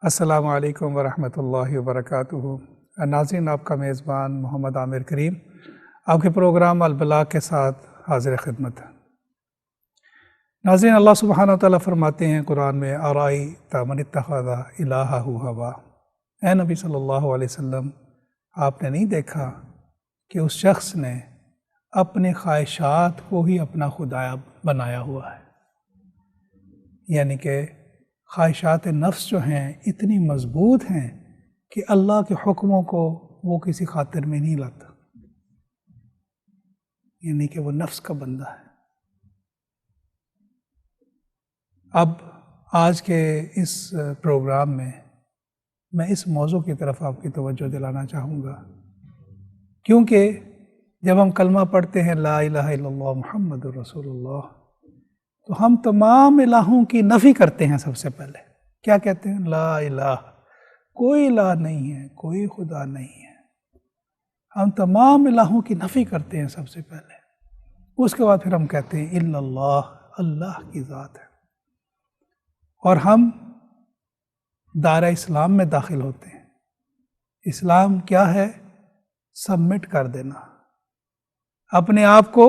السلام علیکم ورحمۃ اللہ وبرکاتہ۔ ناظرین، آپ کا میزبان محمد عامر کریم آپ کے پروگرام البلاغ کے ساتھ حاضر خدمت ہے۔ ناظرین، اللہ سبحانہ وتعالیٰ فرماتے ہیں قرآن میں، ارائیت من اتخذ الہہ ہوا۔ اے نبی صلی اللہ علیہ وسلم، آپ نے نہیں دیکھا کہ اس شخص نے اپنے خواہشات کو ہی اپنا خدا بنایا ہوا ہے؟ یعنی کہ خواہشات نفس جو ہیں اتنی مضبوط ہیں کہ اللہ کے حکموں کو وہ کسی خاطر میں نہیں لاتا، یعنی کہ وہ نفس کا بندہ ہے۔ اب آج کے اس پروگرام میں اس موضوع کی طرف آپ کی توجہ دلانا چاہوں گا، کیونکہ جب ہم کلمہ پڑھتے ہیں لا الہ الا اللہ محمد رسول اللہ، تو ہم تمام الہوں کی نفی کرتے ہیں۔ سب سے پہلے کیا کہتے ہیں؟ لا الہ، کوئی الہ نہیں ہے، کوئی خدا نہیں ہے۔ ہم تمام الہوں کی نفی کرتے ہیں سب سے پہلے۔ اس کے بعد پھر ہم کہتے ہیں الا اللہ، اللہ کی ذات ہے۔ اور ہم دائرہ اسلام میں داخل ہوتے ہیں۔ اسلام کیا ہے؟ سبمٹ کر دینا، اپنے آپ کو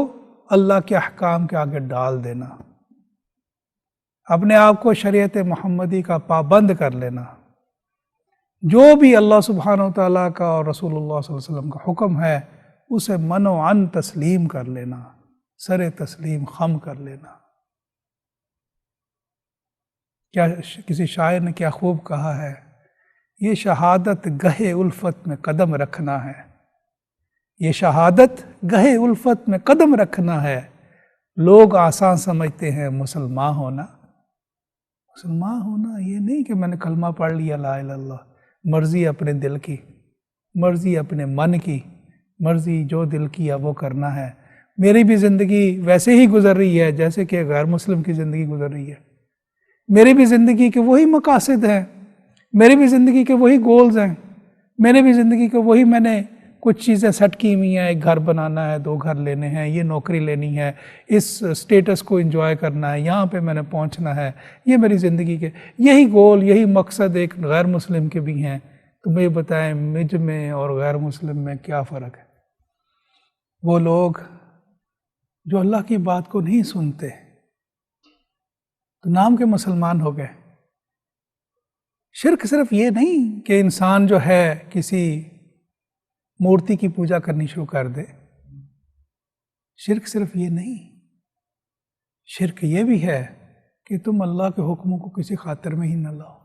اللہ کے احکام کے آگے ڈال دینا، اپنے آپ کو شریعت محمدی کا پابند کر لینا۔ جو بھی اللہ سبحانہ وتعالیٰ کا اور رسول اللہ صلی اللہ علیہ وسلم کا حکم ہے اسے من و عن تسلیم کر لینا، سر تسلیم خم کر لینا۔ کیا کسی شاعر نے کیا خوب کہا ہے، یہ شہادت گہے الفت میں قدم رکھنا ہے، یہ شہادت گہے الفت میں قدم رکھنا ہے۔ لوگ آسان سمجھتے ہیں مسلمان ہونا۔ مسلمان ہونا یہ نہیں کہ میں نے کلمہ پڑھ لیا لا الہ الا اللہ، مرضی اپنے دل کی، مرضی اپنے من کی، مرضی جو دل کیا وہ کرنا ہے۔ میری بھی زندگی ویسے ہی گزر رہی ہے جیسے کہ غیر مسلم کی زندگی گزر رہی ہے۔ میری بھی زندگی کے وہی مقاصد ہیں، میری بھی زندگی کے وہی گولز ہیں، میرے بھی زندگی کے وہی، میں نے کچھ چیزیں سیٹ کی ہوئی ہیں، ایک گھر بنانا ہے، 2 گھر لینے ہیں، یہ نوکری لینی ہے، اس سٹیٹس کو انجوائے کرنا ہے، یہاں پہ میں نے پہنچنا ہے۔ یہ میری زندگی کے یہی گول، یہی مقصد ایک غیر مسلم کے بھی ہیں۔ تو مجھے بتائیں مجھ میں اور غیر مسلم میں کیا فرق ہے؟ وہ لوگ جو اللہ کی بات کو نہیں سنتے تو نام کے مسلمان ہو گئے۔ شرک صرف یہ نہیں کہ انسان جو ہے کسی مورتی کی پوجا کرنی شروع کر دے، شرک صرف یہ نہیں، شرک یہ بھی ہے کہ تم اللہ کے حکموں کو کسی خاطر میں ہی نہ لاؤ۔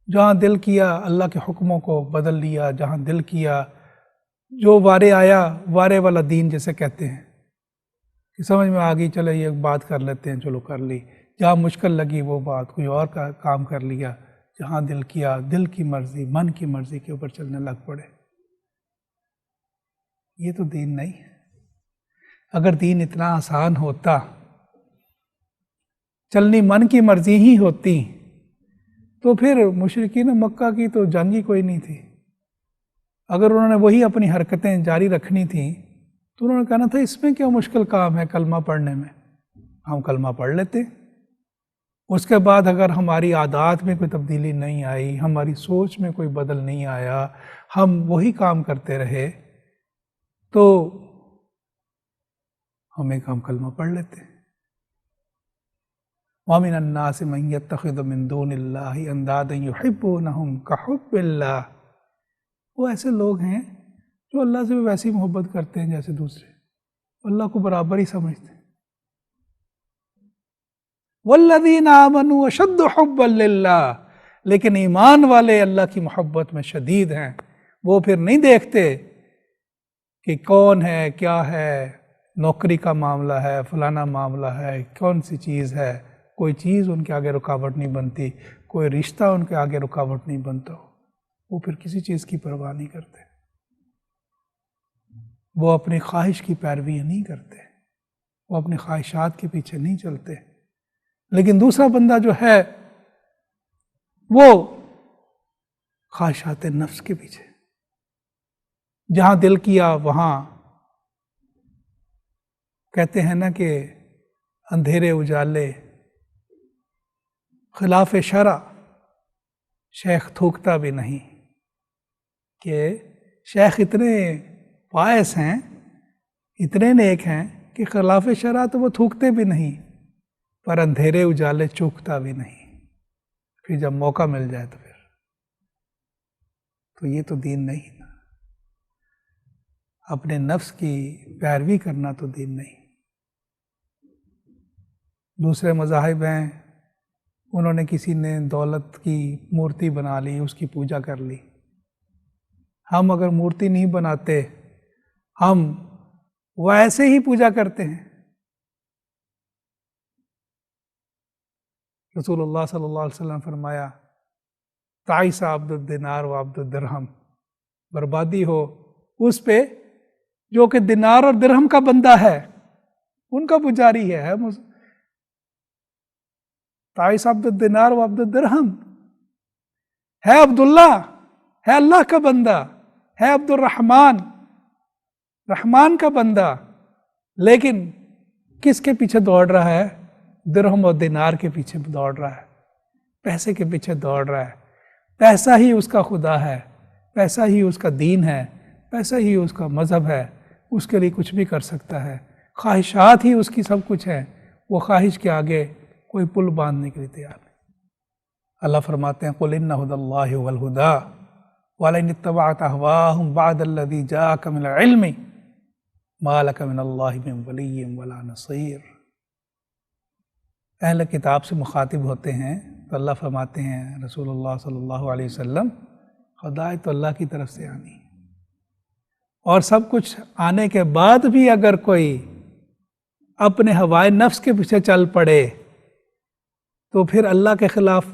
جہاں دل کیا اللہ کے حکموں کو بدل لیا، جہاں دل کیا جو وارے آیا، وارے والا دین جسے کہتے ہیں کہ سمجھ میں آ گئی، چلے یہ بات کر لیتے ہیں، چلو کر لی۔ جہاں مشکل لگی وہ بات کوئی اور کا کام کر لیا۔ جہاں دل کیا، دل کی مرضی، من کی مرضی کے اوپر چلنے لگ پڑے۔ یہ تو دین نہیں ہے۔ اگر دین اتنا آسان ہوتا، چلنی من کی مرضی ہی ہوتی، تو پھر مشرکین مکہ کی تو جنگ ہی کوئی نہیں تھی۔ اگر انہوں نے وہی اپنی حرکتیں جاری رکھنی تھیں تو انہوں نے کہنا تھا اس میں کیا مشکل کام ہے کلمہ پڑھنے میں، ہم کلمہ پڑھ لیتے۔ اس کے بعد اگر ہماری عادات میں کوئی تبدیلی نہیں آئی، ہماری سوچ میں کوئی بدل نہیں آیا، ہم وہی کام کرتے رہے، تو ہم کلمہ پڑھ لیتے۔ وَمِنَ النَّاسِ مَن يَتَّخِذُ مِن دُونِ اللَّهِ أَندَادًا يُحِبُّونَهُمْ كَحُبِّ اللَّهِ۔ وہ ایسے لوگ ہیں جو اللہ سے بھی ویسی محبت کرتے ہیں جیسے دوسرے، اللہ کو برابر ہی سمجھتے ہیں۔ وَالَّذِينَ آمَنُوا أَشَدُّ حُبًّا لِلَّهِ، لیکن ایمان والے اللہ کی محبت میں شدید ہیں۔ وہ پھر نہیں دیکھتے کہ کون ہے، کیا ہے، نوکری کا معاملہ ہے، فلانا معاملہ ہے، کون سی چیز ہے، کوئی چیز ان کے آگے رکاوٹ نہیں بنتی، کوئی رشتہ ان کے آگے رکاوٹ نہیں بنتا، وہ پھر کسی چیز کی پرواہ نہیں کرتے، وہ اپنی خواہش کی پیروی نہیں کرتے، وہ اپنی خواہشات کے پیچھے نہیں چلتے۔ لیکن دوسرا بندہ جو ہے وہ خواہشات نفس کے پیچھے، جہاں دل کیا وہاں کہتے ہیں نا کہ اندھیرے اجالے، خلاف شرع شیخ تھوکتا بھی نہیں، کہ شیخ اتنے پائس ہیں، اتنے نیک ہیں کہ خلاف شرع تو وہ تھوکتے بھی نہیں، پر اندھیرے اجالے چوکتا بھی نہیں، پھر جب موقع مل جائے تو یہ تو دین نہیں نا، اپنے نفس کی پیروی کرنا تو دین نہیں۔ دوسرے مذاہب ہیں، انہوں نے کسی نے دولت کی مورتی بنا لی، اس کی پوجا کر لی۔ ہم اگر مورتی نہیں بناتے، ہم وہ ایسے ہی پوجا کرتے ہیں۔ رسول اللہ صلی اللہ علیہ وسلم فرمایا، تعیس عبد الدینار و عبد الدرہم، بربادی ہو اس پہ جو کہ دینار اور درہم کا بندہ ہے، ان کا پجاری ہے۔ تعیس عبد الدینار و عبد الدرہم، ہے عبداللہ، ہے اللہ کا بندہ، ہے عبد الرحمن، رحمان کا بندہ، لیکن کس کے پیچھے دوڑ رہا ہے؟ درہم اور دینار کے پیچھے دوڑ رہا ہے، پیسے کے پیچھے دوڑ رہا ہے۔ پیسہ ہی اس کا خدا ہے، پیسہ ہی اس کا دین ہے، پیسہ ہی اس کا مذہب ہے، اس کے لیے کچھ بھی کر سکتا ہے۔ خواہشات ہی اس کی سب کچھ ہے، وہ خواہش کے آگے کوئی پل باندھنے کے لیے تیار نہیں۔ اللہ فرماتے ہیں، قُلْ إِنَّ هُدَى اللَّهِ هُوَ الْهُدَىٰ وَلَئِنِ اتَّبَعْتَ أَهْوَاءَهُمْ بَعْدَ الَّذِي جَاءَكَ مِنَ الْعِلْمِ مَا لَكَ مِنَ اللَّهِ مِنْ وَلِيٍّ وَلَا نَصِيرٍ۔ اہل کتاب سے مخاطب ہوتے ہیں تو اللہ فرماتے ہیں، رسول اللہ صلی اللہ علیہ وسلم، ہدایت تو اللہ کی طرف سے آنی ہے، اور سب کچھ آنے کے بعد بھی اگر کوئی اپنے ہوائے نفس کے پیچھے چل پڑے تو پھر اللہ کے خلاف،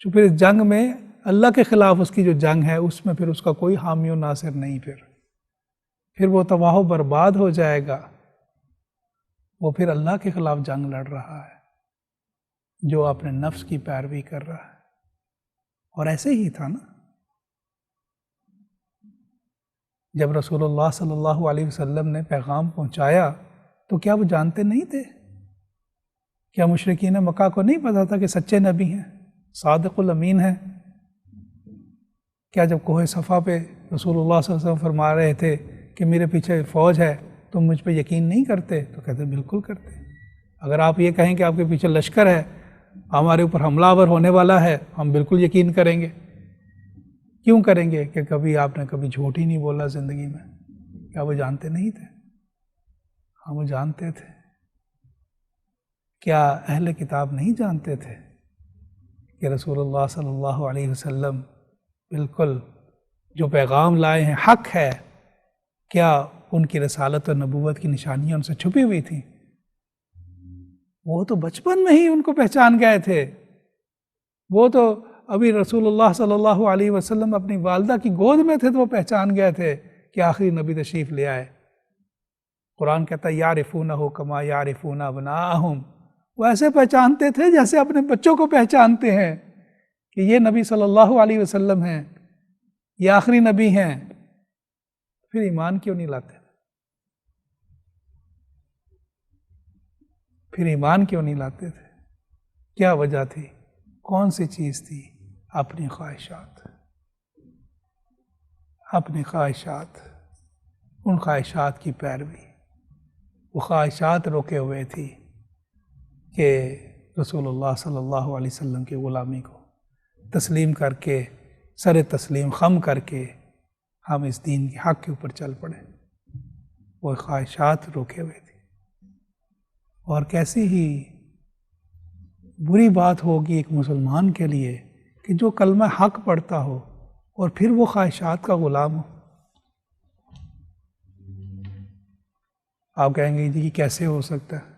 جو پھر جنگ میں اللہ کے خلاف اس کی جو جنگ ہے، اس میں پھر اس کا کوئی حامی و ناصر نہیں، پھر وہ تباہ و برباد ہو جائے گا۔ وہ پھر اللہ کے خلاف جنگ لڑ رہا ہے جو اپنے نفس کی پیروی کر رہا ہے۔ اور ایسے ہی تھا نا، جب رسول اللہ صلی اللہ علیہ وسلم نے پیغام پہنچایا تو کیا وہ جانتے نہیں تھے؟ کیا مشرکین مکہ کو نہیں پتا تھا کہ سچے نبی ہیں، صادق الامین ہیں؟ کیا جب کوہ صفا پہ رسول اللہ صلی اللہ علیہ وسلم فرما رہے تھے کہ میرے پیچھے فوج ہے، تم مجھ پہ یقین نہیں کرتے؟ تو کہتے بالکل کرتے۔ اگر آپ یہ کہیں کہ آپ کے پیچھے لشکر ہے، ہمارے اوپر حملہ آور ہونے والا ہے، ہم بالکل یقین کریں گے۔ کیوں کریں گے؟ کہ کبھی آپ نے کبھی جھوٹ ہی نہیں بولا زندگی میں۔ کیا وہ جانتے نہیں تھے؟ ہاں، وہ جانتے تھے۔ کیا اہل کتاب نہیں جانتے تھے کہ رسول اللہ صلی اللہ علیہ وسلم بالکل جو پیغام لائے ہیں حق ہے؟ کیا ان کی رسالت و نبوت کی نشانیاں ان سے چھپی ہوئی تھیں؟ وہ تو بچپن میں ہی ان کو پہچان گئے تھے۔ وہ تو ابھی رسول اللہ صلی اللہ علیہ وسلم اپنی والدہ کی گود میں تھے تو وہ پہچان گئے تھے کہ آخری نبی تشریف لے آئے۔ قرآن کہتا ہے یعرفونہ کما یعرفون ابناءہم، وہ ایسے پہچانتے تھے جیسے اپنے بچوں کو پہچانتے ہیں کہ یہ نبی صلی اللہ علیہ وسلم ہیں، یہ آخری نبی ہیں۔ پھر ایمان کیوں نہیں لاتے؟ پھر ایمان کیوں نہیں لاتے تھے؟ کیا وجہ تھی؟ کون سی چیز تھی؟ اپنی خواہشات، اپنی خواہشات، ان خواہشات کی پیروی۔ وہ خواہشات روکے ہوئے تھی کہ رسول اللہ صلی اللہ علیہ وسلم کی غلامی کو تسلیم کر کے، سر تسلیم خم کر کے ہم اس دین کے حق کے اوپر چل پڑے۔ وہ خواہشات روکے ہوئے تھی۔ اور کیسی ہی بری بات ہوگی ایک مسلمان کے لیے کہ جو کلمہ حق پڑھتا ہو اور پھر وہ خواہشات کا غلام ہو۔ آپ کہیں گے جی کیسے ہو سکتا ہے؟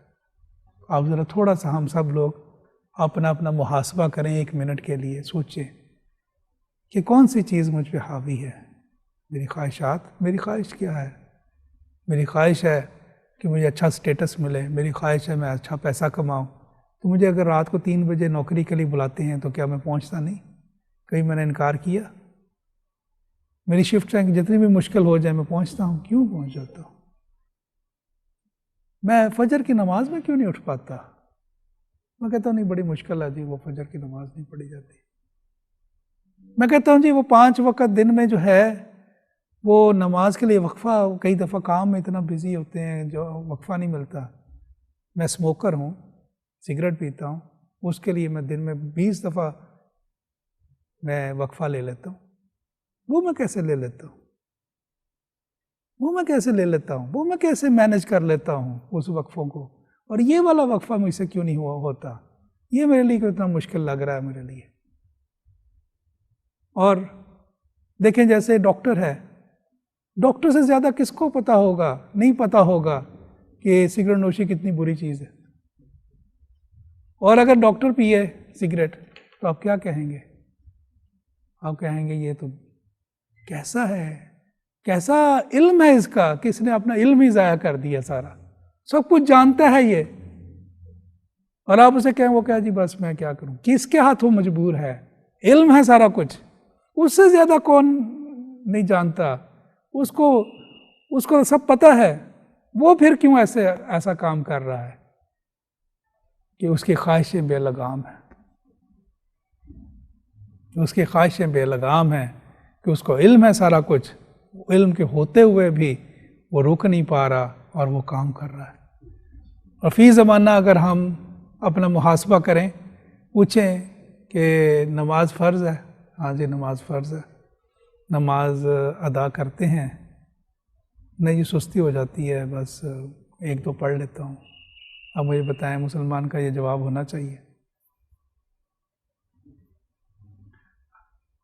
آپ ذرا تھوڑا سا ہم سب لوگ اپنا اپنا محاسبہ کریں، 1 منٹ کے لیے سوچیں کہ کون سی چیز مجھ پہ حاوی ہے؟ میری خواہشات۔ میری خواہش کیا ہے؟ میری خواہش ہے کہ مجھے اچھا سٹیٹس ملے، میری خواہش ہے میں اچھا پیسہ کماؤں۔ تو مجھے اگر رات کو 3 بجے نوکری کے لیے بلاتے ہیں تو کیا میں پہنچتا نہیں؟ کہیں میں نے انکار کیا؟ میری شفٹ جتنی بھی مشکل ہو جائے میں پہنچتا ہوں۔ کیوں پہنچ جاتا ہوں؟ میں فجر کی نماز میں کیوں نہیں اٹھ پاتا؟ میں کہتا ہوں نہیں، بڑی مشکل ہے جی، وہ فجر کی نماز نہیں پڑھی جاتی۔ میں کہتا ہوں جی وہ 5 وقت دن میں جو ہے وہ نماز کے لیے وقفہ، کئی دفعہ کام میں اتنا بزی ہوتے ہیں جو وقفہ نہیں ملتا. میں اسموکر ہوں، سگریٹ پیتا ہوں، اس کے لیے میں دن میں 20 دفعہ میں وقفہ لے لیتا ہوں. وہ میں کیسے لے لیتا ہوں؟ وہ میں کیسے لے لیتا ہوں؟ وہ میں کیسے مینج کر لیتا ہوں اس وقفوں کو؟ اور یہ والا وقفہ مجھ سے کیوں نہیں ہوتا؟ یہ میرے لیے اتنا مشکل لگ رہا ہے میرے لیے. اور دیکھیں جیسے ڈاکٹر ہے، ڈاکٹر سے زیادہ کس کو پتا ہوگا؟ نہیں پتا ہوگا کہ سگریٹ نوشی کتنی بری چیز ہے. اور اگر ڈاکٹر پیے سگریٹ تو آپ کیا کہیں گے؟ آپ کہیں گے یہ تو کیسا ہے، کیسا علم ہے اس کا کہ اس نے اپنا علم ہی ضائع کر دیا، سارا سب کچھ جانتا ہے یہ. اور آپ اسے کہیں، وہ کہا جی بس میں کیا کروں، کس کے ہاتھوں مجبور ہے، علم ہے سارا کچھ، اس سے زیادہ کون نہیں جانتا، اس کو سب پتہ ہے. وہ پھر کیوں ایسا کام کر رہا ہے کہ اس کی خواہشیں بے لگام ہیں، اس کی خواہشیں بے لگام ہیں کہ اس کو علم ہے سارا کچھ، علم کے ہوتے ہوئے بھی وہ روک نہیں پا رہا اور وہ کام کر رہا ہے. اور فی زمانہ اگر ہم اپنا محاسبہ کریں، پوچھیں کہ نماز فرض ہے؟ ہاں جی نماز فرض ہے. نماز ادا کرتے ہیں؟ نہیں جی سستی ہو جاتی ہے، بس 1-2 پڑھ لیتا ہوں. اب مجھے بتائیں مسلمان کا یہ جواب ہونا چاہیے.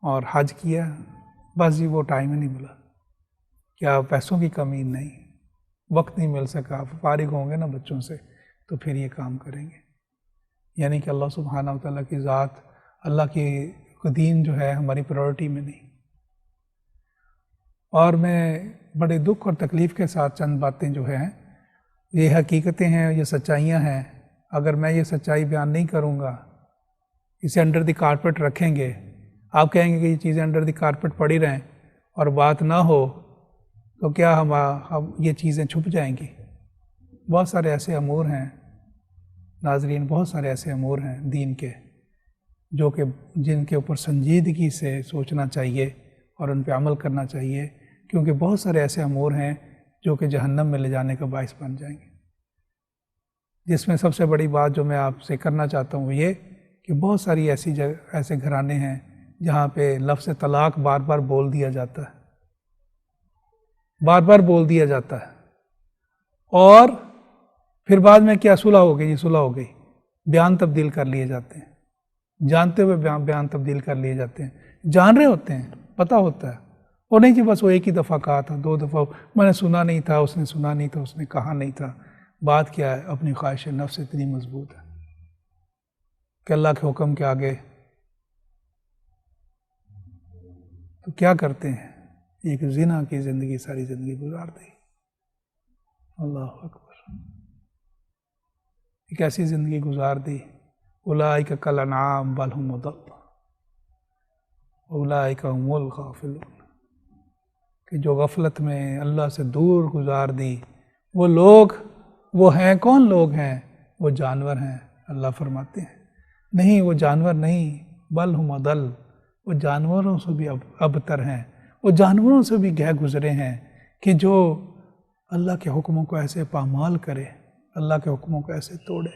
اور حج کیا؟ بس جی وہ ٹائم ہی نہیں ملا. کیا پیسوں کی کمی؟ نہیں، وقت نہیں مل سکا. فارغ ہوں گے نا بچوں سے تو پھر یہ کام کریں گے. یعنی کہ اللہ سبحانہ وتعالیٰ کی ذات، اللہ کی دین جو ہے ہماری پرائورٹی میں نہیں. اور میں بڑے دکھ اور تکلیف کے ساتھ چند باتیں جو ہیں، یہ حقیقتیں ہیں، یہ سچائیاں ہیں. اگر میں یہ سچائی بیان نہیں کروں گا، اسے انڈر دی کارپٹ رکھیں گے، آپ کہیں گے کہ یہ چیزیں انڈر دی کارپٹ پڑی رہیں اور بات نہ ہو، تو کیا ہم یہ چیزیں چھپ جائیں گی؟ بہت سارے ایسے امور ہیں ناظرین، بہت سارے ایسے امور ہیں دین کے جو کہ جن کے اوپر سنجیدگی سے سوچنا چاہیے اور ان پہ عمل کرنا چاہیے، کیونکہ بہت سارے ایسے امور ہیں جو کہ جہنم میں لے جانے کا باعث بن جائیں گے. جس میں سب سے بڑی بات جو میں آپ سے کرنا چاہتا ہوں وہ یہ کہ بہت ساری ایسے گھرانے ہیں جہاں پہ لفظ طلاق بار بار بول دیا جاتا ہے، بار بار بول دیا جاتا ہے، اور پھر بعد میں کیا صلح ہو گئی، صلح ہو گئی، بیان تبدیل کر لیے جاتے ہیں، جانتے ہوئے بیان تبدیل کر لیے جاتے ہیں. جان رہے ہوتے ہیں، پتہ ہوتا ہے، اور نہیں جی بس وہ ایک ہی دفعہ کہا تھا، 2 دفعہ میں نے سنا نہیں تھا، اس نے سنا نہیں تھا، اس نے کہا نہیں تھا. بات کیا ہے؟ اپنی خواہش نفس اتنی مضبوط ہے کہ اللہ کے حکم کے آگے تو کیا کرتے ہیں؟ ایک زنا کی زندگی ساری زندگی گزار دی. اللہ اکبر، ایک ایسی زندگی گزار دی. اولئک کالانعام بل هم اضل اولئک هم الغافلون، کہ جو غفلت میں اللہ سے دور گزار دی وہ لوگ، وہ ہیں کون لوگ ہیں؟ وہ جانور ہیں. اللہ فرماتے ہیں نہیں، وہ جانور نہیں، بل هم اضل، وہ جانوروں سے بھی ابتر ہیں، وہ جانوروں سے بھی گہ گزرے ہیں کہ جو اللہ کے حکموں کو ایسے پامال کرے، اللہ کے حکموں کو ایسے توڑے.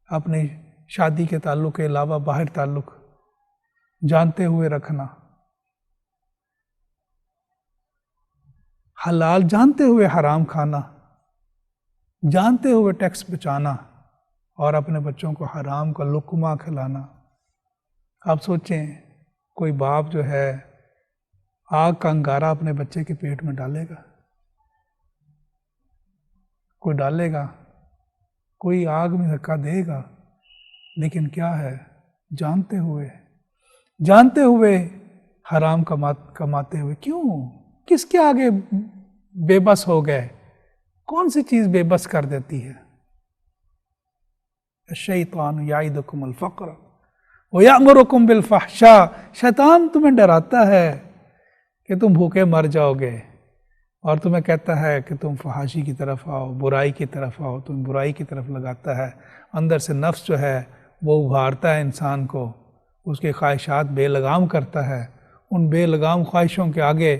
اپنی شادی کے تعلق کے علاوہ باہر تعلق جانتے ہوئے رکھنا، حلال جانتے ہوئے حرام کھانا، جانتے ہوئے ٹیکس بچانا، اور اپنے بچوں کو حرام کا لقمہ کھلانا. آپ سوچیں کوئی باپ جو ہے آگ کا انگارہ اپنے بچے کے پیٹ میں ڈالے گا؟ کوئی ڈالے گا؟ کوئی آگ میں دھکا دے گا؟ لیکن کیا ہے، جانتے ہوئے حرام کماتے ہوئے. کیوں؟ کس کے آگے بے بس ہو گئے؟ کون سی چیز بے بس کر دیتی ہے؟ الشیطان یعدکم الفقر ویأمرکم بالفحشاء، شیطان تمہیں ڈراتا ہے کہ تم بھوکے مر جاؤ گے، اور تمہیں کہتا ہے کہ تم فحاشی کی طرف آؤ، برائی کی طرف آؤ، تم برائی کی طرف لگاتا ہے، اندر سے نفس جو ہے وہ ابھارتا ہے انسان کو، اس کے خواہشات بے لگام کرتا ہے، ان بے لگام خواہشوں کے آگے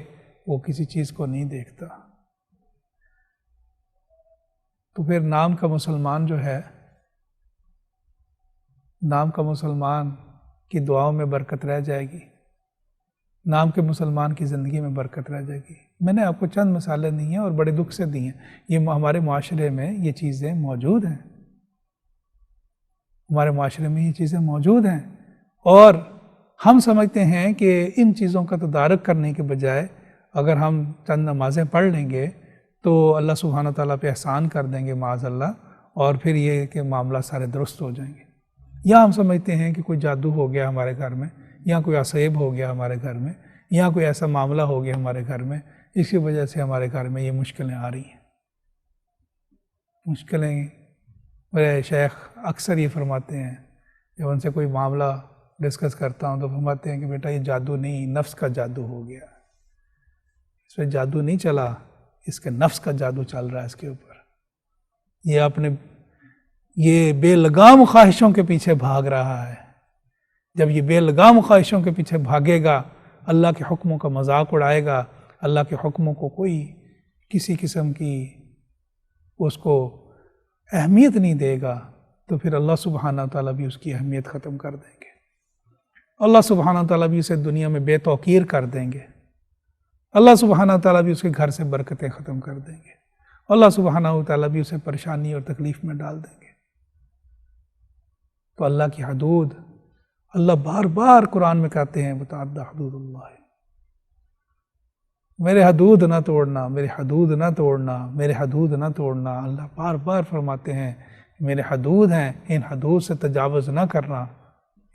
وہ کسی چیز کو نہیں دیکھتا۔ تو پھر نام کا مسلمان جو ہے، نام کا مسلمان کی دعاؤں میں برکت رہ جائے گی، نام کے مسلمان کی زندگی میں برکت رہ جائے گی۔ میں نے آپ کو چند مثالیں دی ہیں اور بڑے دکھ سے دی ہیں، یہ ہمارے معاشرے میں یہ چیزیں موجود ہیں، ہمارے معاشرے میں یہ چیزیں موجود ہیں، اور ہم سمجھتے ہیں کہ ان چیزوں کا تدارک کرنے کے بجائے اگر ہم چند نمازیں پڑھ لیں گے تو اللہ سبحانہ تعالیٰ پہ احسان کر دیں گے معاذ اللہ، اور پھر یہ کہ معاملہ سارے درست ہو جائیں گے۔ یا ہم سمجھتے ہیں کہ کوئی جادو ہو گیا ہمارے گھر میں، یا کوئی عصیب ہو گیا ہمارے گھر میں، یا کوئی ایسا معاملہ ہو گیا ہمارے گھر میں، اس کی وجہ سے ہمارے گھر میں یہ مشکلیں آ رہی ہیں۔ مشکلیں، میرے شیخ اکثر یہ فرماتے ہیں، جب ان سے کوئی معاملہ ڈسکس کرتا ہوں تو فرماتے ہیں کہ بیٹا یہ جادو نہیں، نفس کا جادو ہو گیا، اس پہ جادو نہیں چلا، اس کے نفس کا جادو چل رہا ہے اس کے اوپر، یہ بے لگام خواہشوں کے پیچھے بھاگ رہا ہے۔ جب یہ بے لگام خواہشوں کے پیچھے بھاگے گا، اللہ کے حکموں کا مذاق اڑائے گا، اللہ کے حکموں کو کوئی کسی قسم کی اس کو اہمیت نہیں دے گا، تو پھر اللہ سبحانہ تعالیٰ بھی اس کی اہمیت ختم کر دیں گے، اللہ سبحانہ تعالیٰ بھی اسے دنیا میں بے توقیر کر دیں گے، اللہ سبحانہ تعالیٰ بھی اس کے گھر سے برکتیں ختم کر دیں گے، اللہ سبحانہ تعالیٰ بھی اسے پریشانی اور تکلیف میں ڈال دیں گے۔ تو اللہ کی حدود، اللہ بار بار قرآن میں کہتے ہیں وَتَعَدَّ حدود اللہ، میرے حدود نہ توڑنا، میرے حدود نہ توڑنا، میرے حدود نہ توڑنا۔ اللہ بار بار فرماتے ہیں میرے حدود ہیں، ان حدود سے تجاوز نہ کرنا،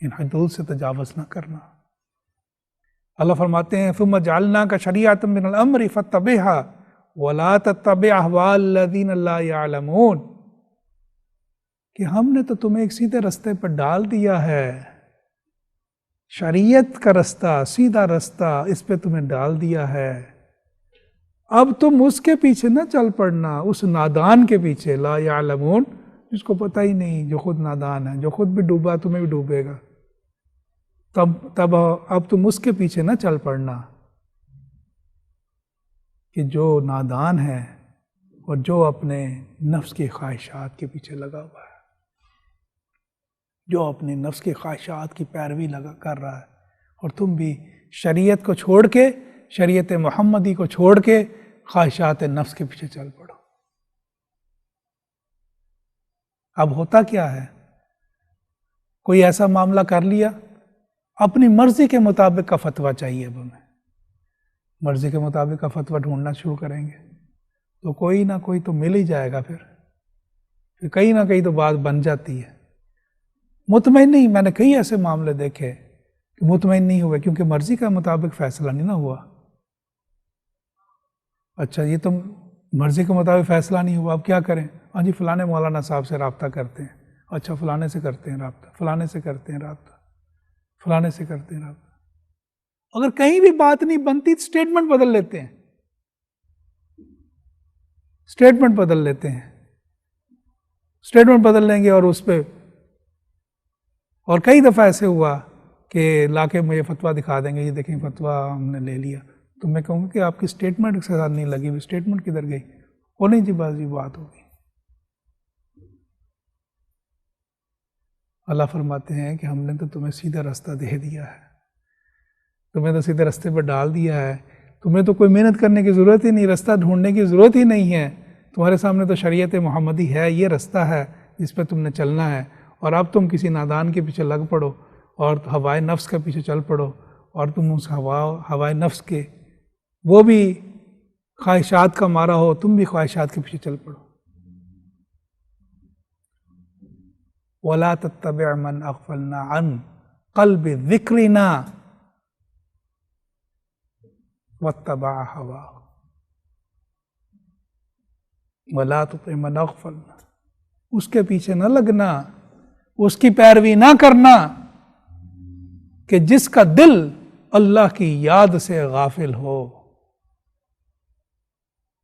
ان حدود سے تجاوز نہ کرنا۔ اللہ فرماتے ہیں ثم جعلناک شریعۃ من الامر فاتبعها ولا تتبع اهواء الذین لا یعلمون، کہ ہم نے تو تمہیں ایک سیدھے رستے پر ڈال دیا ہے، شریعت کا رستہ، سیدھا رستہ اس پہ تمہیں ڈال دیا ہے، اب تم اس کے پیچھے نہ چل پڑنا، اس نادان کے پیچھے، لا یعلمون، جس کو پتہ ہی نہیں، جو خود نادان ہے، جو خود بھی ڈوبا تمہیں بھی ڈوبے گا، تب اب تم اس کے پیچھے نہ چل پڑنا کہ جو نادان ہے اور جو اپنے نفس کی خواہشات کے پیچھے لگا ہوا ہے، جو اپنے نفس کی خواہشات کی پیروی کر رہا ہے، اور تم بھی شریعت کو چھوڑ کے، شریعت محمدی کو چھوڑ کے خواہشات نفس کے پیچھے چل پڑو۔ اب ہوتا کیا ہے، کوئی ایسا معاملہ کر لیا، اپنی مرضی کے مطابق کا فتویٰ چاہیے، اب ہمیں مرضی کے مطابق کا فتویٰ ڈھونڈنا شروع کریں گے تو کوئی نہ کوئی تو مل ہی جائے گا، پھر کہیں نہ کہیں تو بات بن جاتی ہے۔ مطمئن نہیں، میں نے کئی ایسے معاملے دیکھے کہ مطمئن نہیں ہوئے کیونکہ مرضی کا مطابق فیصلہ نہیں نہ ہوا۔ اچھا یہ تم مرضی کے مطابق فیصلہ نہیں ہوا، اب کیا کریں؟ ہاں جی فلانے مولانا صاحب سے رابطہ کرتے ہیں، اچھا فلانے سے کرتے ہیں رابطہ، فلانے سے کرتے ہیں رابطہ، فلانے سے کرتے ہیں رابطہ۔ اگر کہیں بھی بات نہیں بنتی تو سٹیٹمنٹ بدل لیتے ہیں، سٹیٹمنٹ بدل لیتے ہیں، سٹیٹمنٹ بدل لیں گے اور اس پہ، اور کئی دفعہ ایسے ہوا کہ لا کے مجھے فتویٰ دکھا دیں گے، یہ دیکھیں فتویٰ ہم نے لے لیا، تو میں کہوں گا کہ آپ کی سٹیٹمنٹ کے ساتھ نہیں لگی ہوئی، سٹیٹمنٹ کدھر گئی؟ وہ نہیں جی بازی بات ہوگی۔ اللہ فرماتے ہیں کہ ہم نے تو تمہیں سیدھا رستہ دے دیا ہے، تمہیں تو سیدھے رستے پر ڈال دیا ہے، تمہیں تو کوئی محنت کرنے کی ضرورت ہی نہیں، رستہ ڈھونڈنے کی ضرورت ہی نہیں ہے، تمہارے سامنے تو شریعت محمدی ہے، یہ رستہ ہے جس پہ تم نے چلنا ہے، اور اب تم کسی نادان کے پیچھے لگ پڑو اور ہوائے نفس کے پیچھے چل پڑو، اور تم اس ہوائے نفس کے وہ بھی خواہشات کا مارا ہو، تم بھی خواہشات کے پیچھے چل پڑو۔ وَلَا تَتَّبِعْ مَنْ أَغْفَلْنَا عَنْ قَلْبِ ذِكْرِنَا وَاتَّبَعَ هَوَاهُ وَلَا تُطِعْ مَنْ أَغْفَلْنَا، اس کے پیچھے نہ لگنا، اس کی پیروی نہ کرنا کہ جس کا دل اللہ کی یاد سے غافل ہو،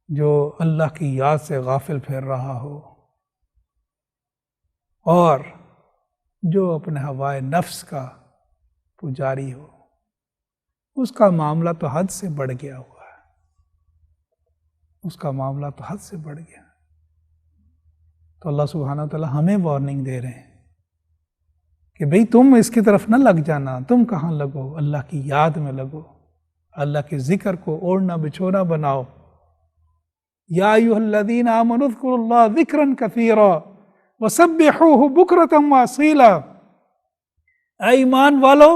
جو اللہ کی یاد سے غافل پھر رہا ہو اور جو اپنے ہوائے نفس کا پجاری ہو، اس کا معاملہ تو حد سے بڑھ گیا ہوا ہے، اس کا معاملہ تو حد سے بڑھ گیا۔ تو اللہ سبحانہ وتعالیٰ ہمیں وارننگ دے رہے ہیں کہ بھئی تم اس کی طرف نہ لگ جانا، تم کہاں لگو، اللہ کی یاد میں لگو، اللہ کے ذکر کو اوڑھنا بچھونا بناؤ۔ یا ایھا الذین آمنوا اذکروا اللہ ذکرا کثیرا وسبحوہ بکرۃ واصیلا، اے ایمان والو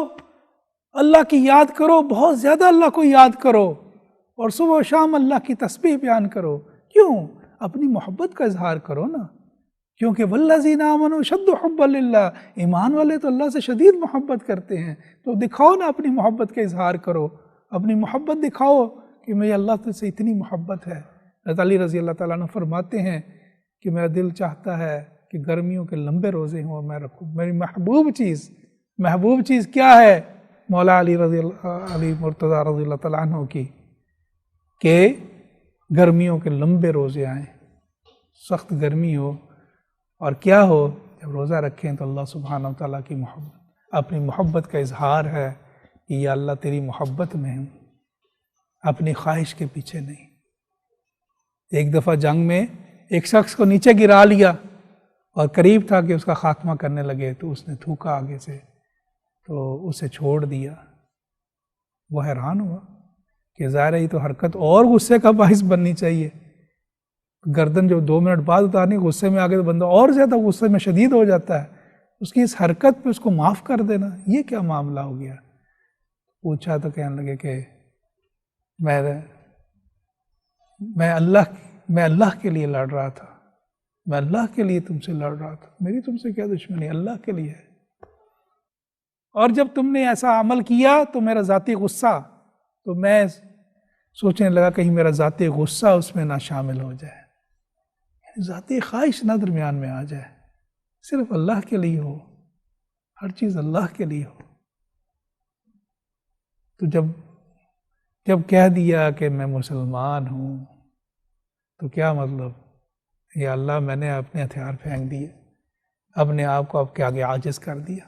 اللہ کی یاد کرو، بہت زیادہ اللہ کو یاد کرو، اور صبح و شام اللہ کی تسبیح بیان کرو۔ کیوں؟ اپنی محبت کا اظہار کرو نا، کیونکہ والذین آمنوا اشد حبا للہ، ایمان والے تو اللہ سے شدید محبت کرتے ہیں، تو دکھاؤ نا، اپنی محبت کا اظہار کرو، اپنی محبت دکھاؤ کہ مجھے اللہ سے اتنی محبت ہے۔ حضرت علی رضی اللہ تعالیٰ عنہ فرماتے ہیں کہ میرا دل چاہتا ہے کہ گرمیوں کے لمبے روزے ہوں اور میں رکھوں۔ میری محبوب چیز کیا ہے مولا علی مرتضیٰ رضی اللہ تعالیٰ عنہ کی؟ کہ گرمیوں کے لمبے روزے آئیں، سخت گرمی ہو، اور کیا ہو، جب روزہ رکھیں تو اللہ سبحانہ وتعالیٰ کی محبت، اپنی محبت کا اظہار ہے کہ یا اللہ تیری محبت میں ہوں، اپنی خواہش کے پیچھے نہیں۔ ایک دفعہ جنگ میں ایک شخص کو نیچے گرا لیا اور قریب تھا کہ اس کا خاتمہ کرنے لگے، تو اس نے تھوکا آگے سے، تو اسے چھوڑ دیا۔ وہ حیران ہوا کہ ظاہر ہے یہ تو حرکت اور غصے کا باعث بننی چاہیے، گردن جو 2 منٹ بعد اتارنی، غصے میں آگے تو بندہ اور زیادہ غصے میں شدید ہو جاتا ہے، اس کی اس حرکت پہ اس کو معاف کر دینا، یہ کیا معاملہ ہو گیا؟ پوچھا تو کہنے لگے کہ میں اللہ کے لیے لڑ رہا تھا، میں اللہ کے لیے تم سے لڑ رہا تھا، میری تم سے کیا دشمنی، اللہ کے لیے ہے۔ اور جب تم نے ایسا عمل کیا تو میرا ذاتی غصہ، تو میں سوچنے لگا کہیں میرا ذاتی غصہ اس میں نہ شامل ہو جائے، ذاتی خواہش نہ درمیان میں آ جائے، صرف اللہ کے لیے ہو، ہر چیز اللہ کے لیے ہو۔ تو جب کہہ دیا کہ میں مسلمان ہوں، تو کیا مطلب؟ یا اللہ میں نے اپنے ہتھیار پھینک دیے، اپنے آپ کو آپ کے آگے عاجز کر دیا۔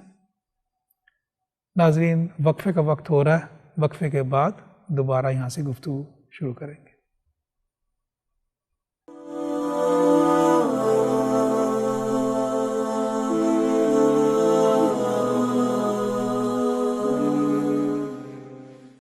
ناظرین، وقفے کا وقت ہو رہا ہے، وقفے کے بعد دوبارہ یہاں سے گفتگو شروع کریں۔